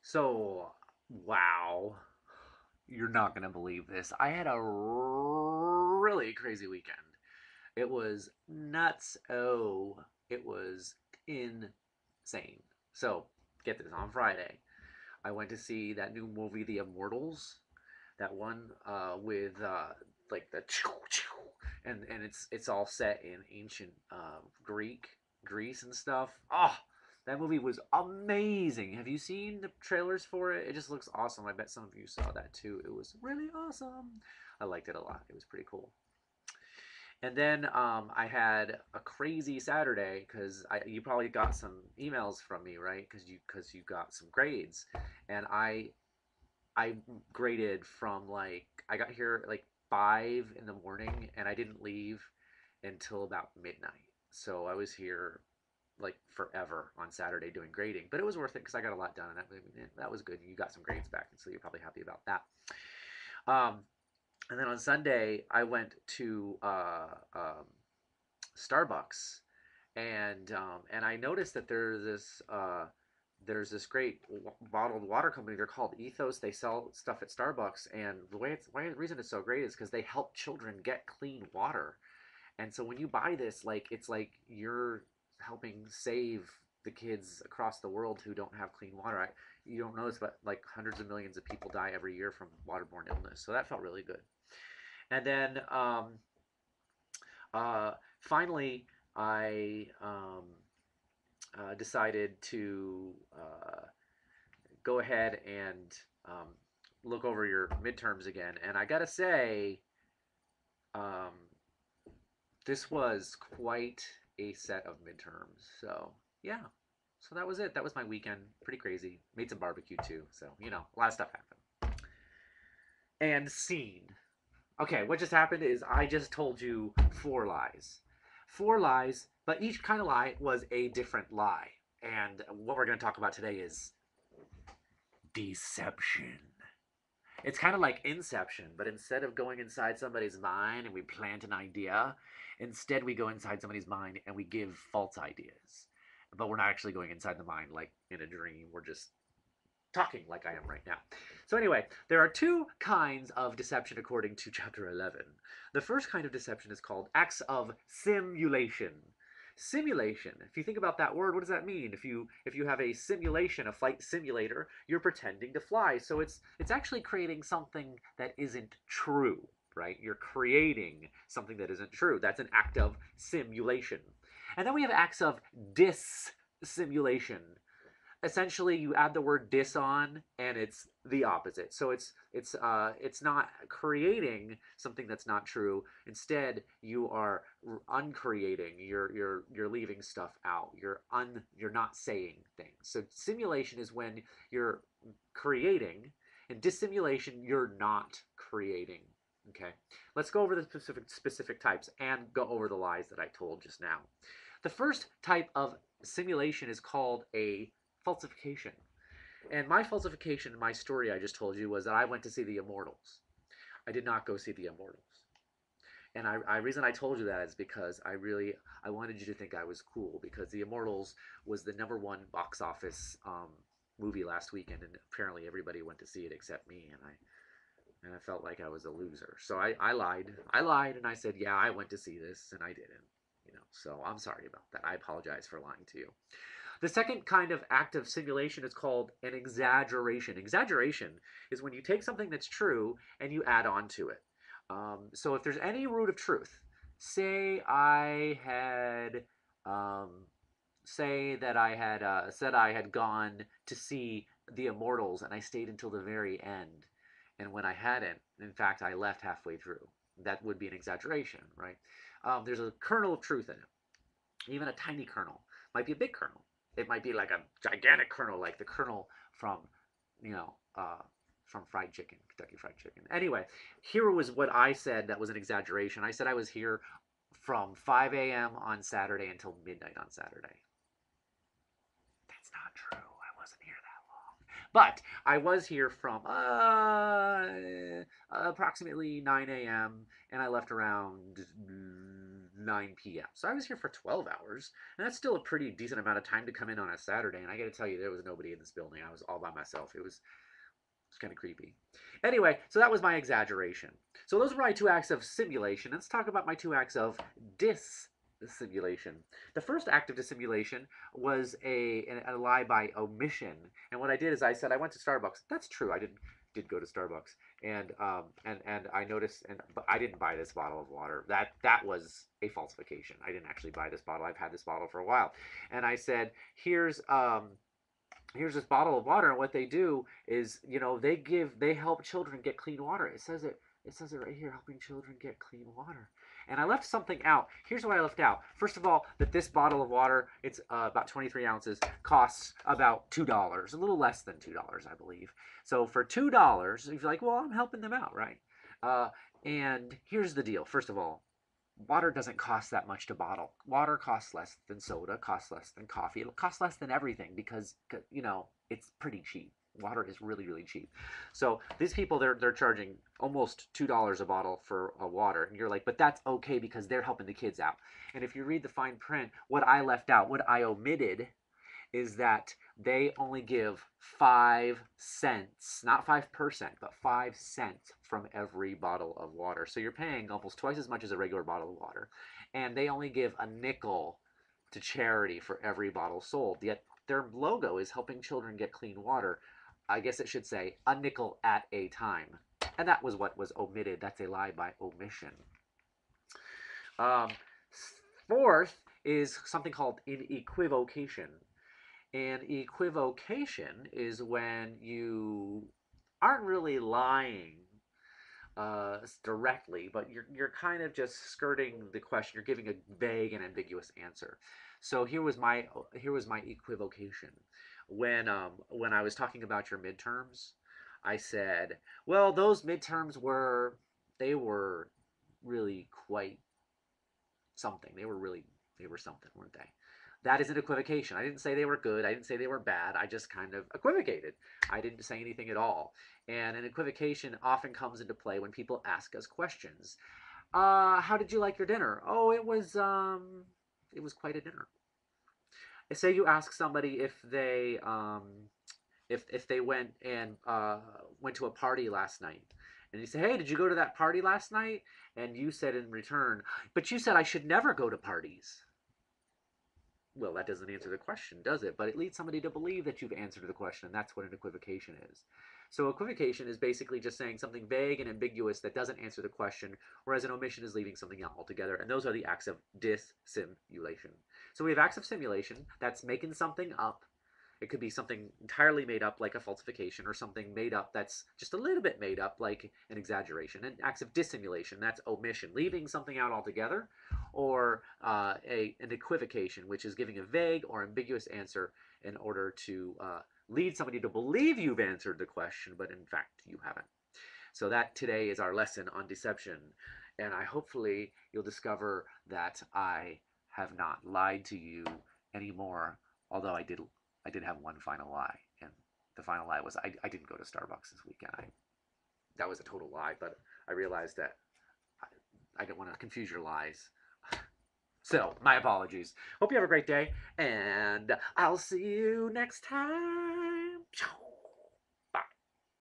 So, wow, you're not going to believe this. I had a really crazy weekend. It was nuts. Oh, it was insane. So, get this, on Friday, I went to see that new movie, The Immortals. That one with like the and it's all set in ancient Greece and stuff. Oh, that movie was amazing. Have you seen the trailers for it? It just looks awesome. I bet some of you saw that too. It was really awesome. I liked it a lot. It was pretty cool. And then I had a crazy Saturday because you probably got some emails from me, right? Because you got some grades, and I graded from like I got here at like 5 in the morning, and I didn't leave until about midnight. So I was here like forever on Saturday doing grading, but it was worth it because I got a lot done, and that was good. You got some grades back, and so you're probably happy about that. Um, and then on Sunday, I went to Starbucks, and I noticed that there's this great bottled water company. They're called Ethos. They sell stuff at Starbucks, and the reason it's so great is because they help children get clean water. And so when you buy this, like it's like you're helping save the kids across the world who don't have clean water. You don't know this, but like hundreds of millions of people die every year from waterborne illness. So that felt really good. And then finally, I decided to go ahead and look over your midterms again. And I gotta say, um, this was quite a set of midterms. So yeah, so that was it. That was my weekend. Pretty crazy. Made some barbecue too. So a lot of stuff happened. And scene. Okay, what just happened is I just told you four lies. Four lies, but each kind of lie was a different lie. And what we're going to talk about today is deception. It's kind of like Inception, but instead of going inside somebody's mind and we plant an idea, instead we go inside somebody's mind and we give false ideas. But we're not actually going inside the mind like in a dream. We're just talking like I am right now. So anyway, there are two kinds of deception according to chapter 11. The first kind of deception is called acts of simulation. Simulation. If you think about that word, what does that mean? If you have a simulation, a flight simulator, you're pretending to fly. So it's actually creating something that isn't true, right? You're creating something that isn't true. That's an act of simulation. And then we have acts of dissimulation. Essentially you add the word dis on and it's the opposite. So it's not creating something that's not true. Instead you are uncreating. You're leaving stuff out. You're not saying things. So simulation is when you're creating, and dissimulation you're not creating. Okay, let's go over the specific types and go over the lies that I told just now. The first type of simulation is called a falsification. And my falsification, my story I just told you, was that I went to see The Immortals. I did not go see The Immortals. And reason I told you that is because I wanted you to think I was cool, because The Immortals was the #1 box office movie last weekend, and apparently everybody went to see it except me, and I felt like I was a loser. So I lied. I lied and I said, yeah, I went to see this, and I didn't. So I'm sorry about that. I apologize for lying to you. The second kind of act of simulation is called an exaggeration. Exaggeration is when you take something that's true and you add on to it. So if there's any root of truth, say I had, say that I had said I had gone to see The Immortals and I stayed until the very end, and when I hadn't, in fact, I left halfway through. That would be an exaggeration, right? There's a kernel of truth in it, even a tiny kernel. Might be a big kernel. It might be like a gigantic kernel, like the kernel from, you know, from fried chicken, Kentucky Fried Chicken. Anyway, here was what I said that was an exaggeration. I said I was here from 5 a.m. on Saturday until midnight on Saturday. That's not true. I wasn't here that long. But I was here from approximately 9 a.m. and I left around 9 p.m. So I was here for 12 hours, and that's still a pretty decent amount of time to come in on a Saturday. And I got to tell you, there was nobody in this building. I was all by myself. It's kind of creepy. Anyway, so that was my exaggeration. So those were my 2 acts of simulation. Let's talk about my 2 acts of dissimulation. The first act of dissimulation was a lie by omission. And what I did is I said I went to Starbucks. That's true. I did go to Starbucks, and I noticed, but I didn't buy this bottle of water. That was a falsification. I didn't actually buy this bottle. I've had this bottle for a while, and I said, here's this bottle of water, and what they do is, they help children get clean water. It says it right here, helping children get clean water. And I left something out. Here's what I left out. First of all, that this bottle of water, it's about 23 ounces, costs about $2, a little less than $2, I believe. So for $2, you're like, well, I'm helping them out, right? And here's the deal. First of all, water doesn't cost that much to bottle. Water costs less than soda, costs less than coffee. It'll cost less than everything because, it's pretty cheap. Water is really, really cheap. So these people, they're charging almost $2 a bottle for a water. And you're like, but that's okay because they're helping the kids out. And if you read the fine print, what I left out, what I omitted, is that they only give 5 cents, not 5%, but 5 cents from every bottle of water. So you're paying almost twice as much as a regular bottle of water. And they only give a nickel to charity for every bottle sold. Yet their logo is helping children get clean water. I guess it should say a nickel at a time. And that was what was omitted. That's a lie by omission. Fourth is something called an equivocation. And equivocation is when you aren't really lying directly, but you're kind of just skirting the question. You're giving a vague and ambiguous answer. So here was my equivocation. When I was talking about your midterms, I said, well, those midterms were really quite something. They were something, weren't they? That is an equivocation. I didn't say they were good. I didn't say they were bad. I just kind of equivocated. I didn't say anything at all. And an equivocation often comes into play when people ask us questions. How did you like your dinner? Oh, it was quite a dinner. Say you ask somebody if they went to a party last night, and you say, hey, did you go to that party last night? And you said in return, but you said I should never go to parties. Well, that doesn't answer the question, does it? But it leads somebody to believe that you've answered the question, and that's what an equivocation is. So equivocation is basically just saying something vague and ambiguous that doesn't answer the question, whereas an omission is leaving something out altogether. And those are the acts of dissimulation. So we have acts of simulation. That's making something up. It could be something entirely made up, like a falsification, or something made up that's just a little bit made up, like an exaggeration. And acts of dissimulation, that's omission, leaving something out altogether, or an equivocation, which is giving a vague or ambiguous answer in order to lead somebody to believe you've answered the question, but in fact you haven't. So that today is our lesson on deception. And hopefully you'll discover that I have not lied to you anymore, although I did have one final lie, and the final lie was I didn't go to Starbucks this weekend. That was a total lie, but I realized that I don't want to confuse your lies. So, my apologies. Hope you have a great day, and I'll see you next time.